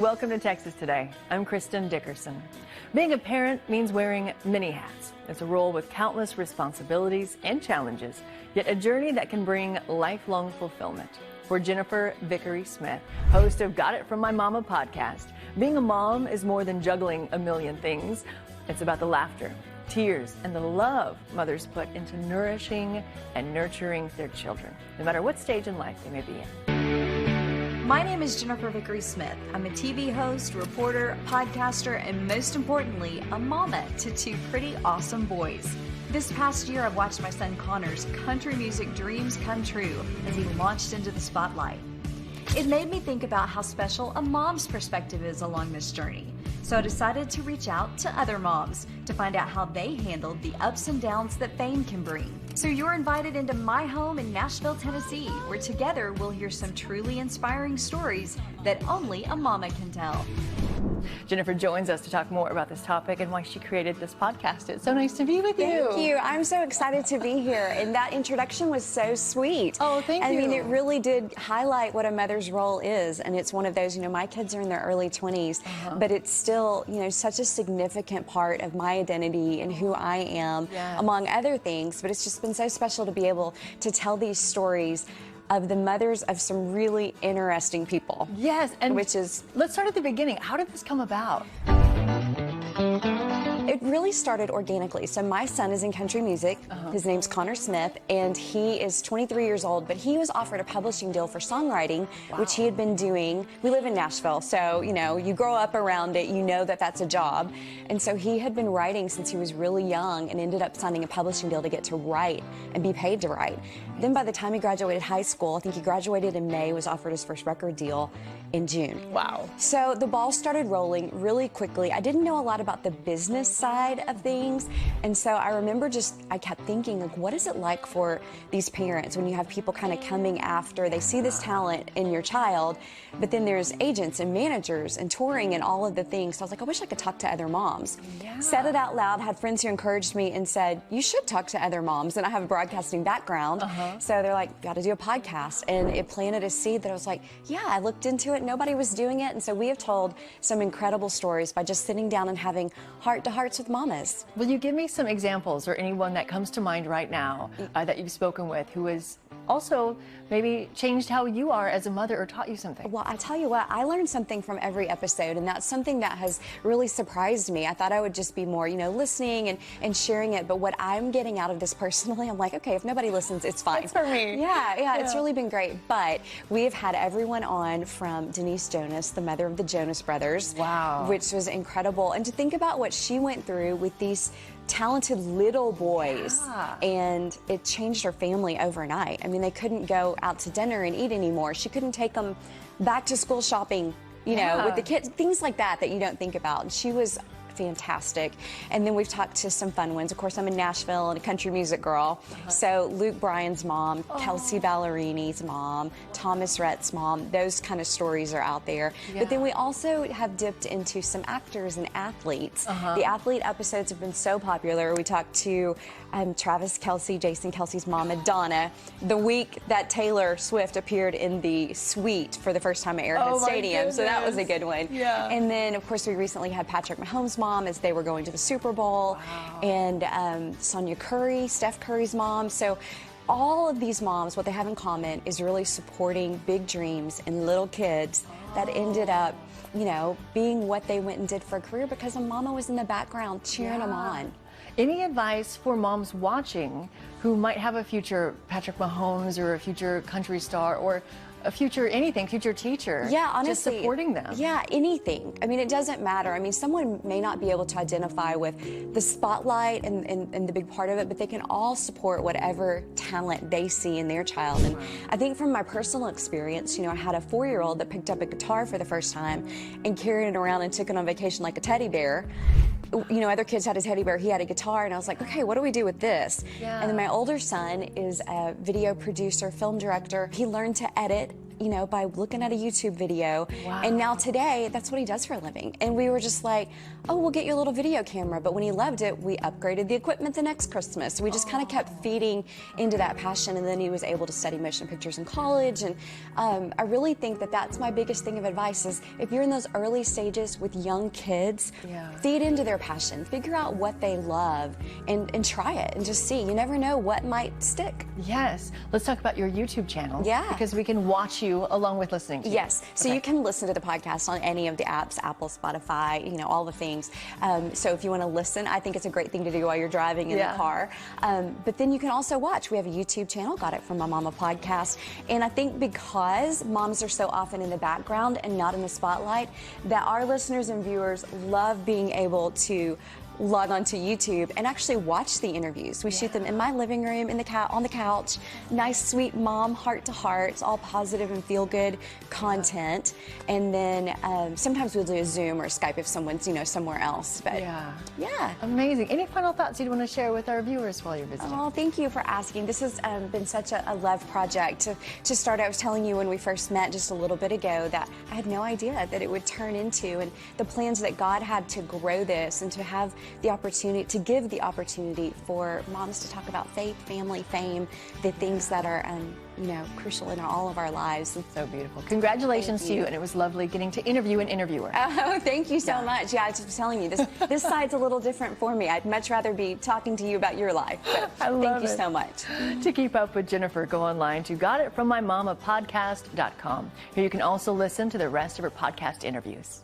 Welcome to Texas Today. I'm Kristen Dickerson. Being a parent means wearing many hats. It's a role with countless responsibilities and challenges, yet a journey that can bring lifelong fulfillment. For Jennifer Vickery Smith, host of Got It From My Momma podcast, being a mom is more than juggling a million things. It's about the laughter, tears, and the love mothers put into nourishing and nurturing their children, no matter what stage in life they may be in. My name is Jennifer Vickery Smith. I'm a TV host, reporter, podcaster, and most importantly, a mama to two pretty awesome boys. This past year, I've watched my son Connor's country music dreams come true as he launched into the spotlight. It made me think about how special a mom's perspective is along this journey. So I decided to reach out to other moms to find out how they handled the ups and downs that fame can bring. So you're invited into my home in Nashville, Tennessee, where together we'll hear some truly inspiring stories that only a mama can tell. Jennifer joins us to talk more about this topic and why she created this podcast. It's so nice to be with you. Thank you. I'm so excited to be here. And that introduction was so sweet. Oh, thank you. I mean, it really did highlight what a mother's role is. And it's one of those, my kids are in their early 20s, but it's still, such a significant part of my identity and who I am, among other things. But it's just been so special to be able to tell these stories of the mothers of some really interesting people. Yes, and let's start at the beginning. How did this come about? It really started organically. So my son is in country music. His name's Connor Smith, and he is 23 years old, but he was offered a publishing deal for songwriting, which he had been doing. We live in Nashville, so, you grow up around it, that's a job. And so he had been writing since he was really young and ended up signing a publishing deal to get to write and be paid to write. Then by the time he graduated high school, I think he graduated in May, was offered his first record deal in June. Wow. So the ball started rolling really quickly. I didn't know a lot about the business side of things. And so I remember I kept thinking, what is it like for these parents when you have people kind of coming after, they see this talent in your child, but then there's agents and managers and touring and all of the things. So I was like, I wish I could talk to other moms. Yeah. Said it out loud, had friends who encouraged me and said, you should talk to other moms. And I have a broadcasting background. So they're like, got to do a podcast. And it planted a seed that I was like, yeah, I looked into it. Nobody was doing it. And so we have told some incredible stories by just sitting down and having heart-to-hearts with mamas. Will you give me some examples or anyone that comes to mind right now that you've spoken with who has also maybe changed how you are as a mother or taught you something? Well, I tell you what, I learned something from every episode, and that's something that has really surprised me. I thought I would just be more, listening and sharing it, but what I'm getting out of this personally, I'm like, okay, if nobody listens, it's fine. It's for me. Yeah, it's really been great. But we have had everyone on from Denise Jonas, the mother of the Jonas Brothers. Wow. Which was incredible. And to think about what she went through with these talented little boys, and it changed her family overnight. I mean, they couldn't go out to dinner and eat anymore. She couldn't take them back to school shopping, with the kids, things like that you don't think about. And she was fantastic. And then we've talked to some fun ones. Of course, I'm in Nashville and a country music girl. So Luke Bryan's mom, Kelsey Ballerini's mom, Thomas Rhett's mom, those kind of stories are out there. But then we also have dipped into some actors and athletes. The athlete episodes have been so popular. We talked to Travis Kelce, Jason Kelce's mom, Madonna, the week that Taylor Swift appeared in the suite for the first time at Arrowhead Stadium. So that was a good one. Yeah. And then, of course, we recently had Patrick Mahomes' mom as they were going to the Super Bowl, and Sonia Curry, Steph Curry's mom. So all of these moms, what they have in common is really supporting big dreams in little kids that ended up, being what they went and did for a career because a mama was in the background cheering them on. Any advice for moms watching who might have a future Patrick Mahomes or a future country star or a future future teacher? Yeah, honestly. Just supporting them. Yeah, anything. I mean, it doesn't matter. I mean, someone may not be able to identify with the spotlight and the big part of it, but they can all support whatever talent they see in their child. And I think from my personal experience, I had a 4-year-old that picked up a guitar for the first time and carried it around and took it on vacation like a teddy bear. Other kids had a teddy bear, he had a guitar, and I was like, okay, what do we do with this? And then my older son is a video producer, film director. He learned to edit you know, by looking at a YouTube video. Wow. And now today, that's what he does for a living. And we were just like, oh, we'll get you a little video camera. But when he loved it, we upgraded the equipment the next Christmas. We just kind of kept feeding into that passion. And then he was able to study motion pictures in college. And I really think that that's my biggest thing of advice is if you're in those early stages with young kids, feed into their passion, figure out what they love and try it and just see. You never know what might stick. Yes. Let's talk about your YouTube channel. Yeah. Because we can watch you along with listening to you. Yes. So Okay. you can listen to the podcast on any of the apps, Apple, Spotify, you know, all the things. So if you want to listen, I think it's a great thing to do while you're driving in the car. But then you can also watch. We have a YouTube channel, got it from my Momma podcast. And I think because moms are so often in the background and not in the spotlight, that our listeners and viewers love being able to log onto YouTube and actually watch the interviews. We shoot them in my living room, on the couch. Nice, sweet mom, heart to heart. It's all positive and feel good content. And then sometimes we'll do a Zoom or a Skype if someone's, you know, somewhere else. But yeah. Amazing. Any final thoughts you'd want to share with our viewers while you're visiting? Oh, thank you for asking. This has been such a love project to start. I was telling you when we first met just a little bit ago that I had no idea that it would turn into, and the plans that God had to grow this and to have the opportunity, to give the opportunity for moms to talk about faith, family, fame, the things that are, you know, crucial in all of our lives. So beautiful. Congratulations to you, and it was lovely getting to interview an interviewer. Oh, thank you so much. Yeah, I was just telling you, this side's a little different for me. I'd much rather be talking to you about your life. But thank you so much. To keep up with Jennifer, go online to gotitfrommymamapodcast.com. Here you can also listen to the rest of her podcast interviews.